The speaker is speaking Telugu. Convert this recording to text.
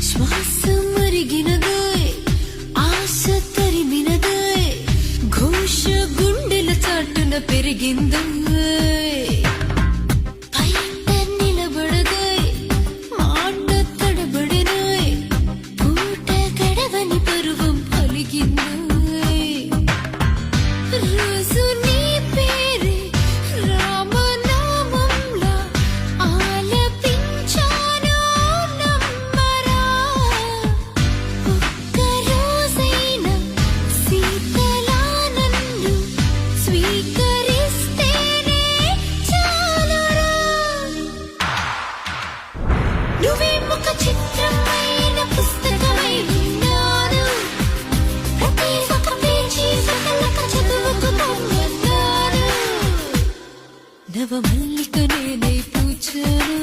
శ్వాస మరిగినదే ఆశ తరిమినదే ఘోష గుండెల చాటున పెరిగిందే బయట నిలబడదే మాట తడబడినే పూట గడవని పరువం పలిగిందే రోజు నీ పేరే రామనామంలా ఆలపించాను నమ్మరా ఒక్కరోజైనా సీతలా నన్ను స్వీకరిస్తేనే చాలురా నువ్వే ముఖ చిత్రమైన పుస్తకమై ఉన్నాను ప్రతి ఒక్క పేజీ సకలక చదువుకు పొమ్మన్నాను నవ మల్లిక నేనై పూచాను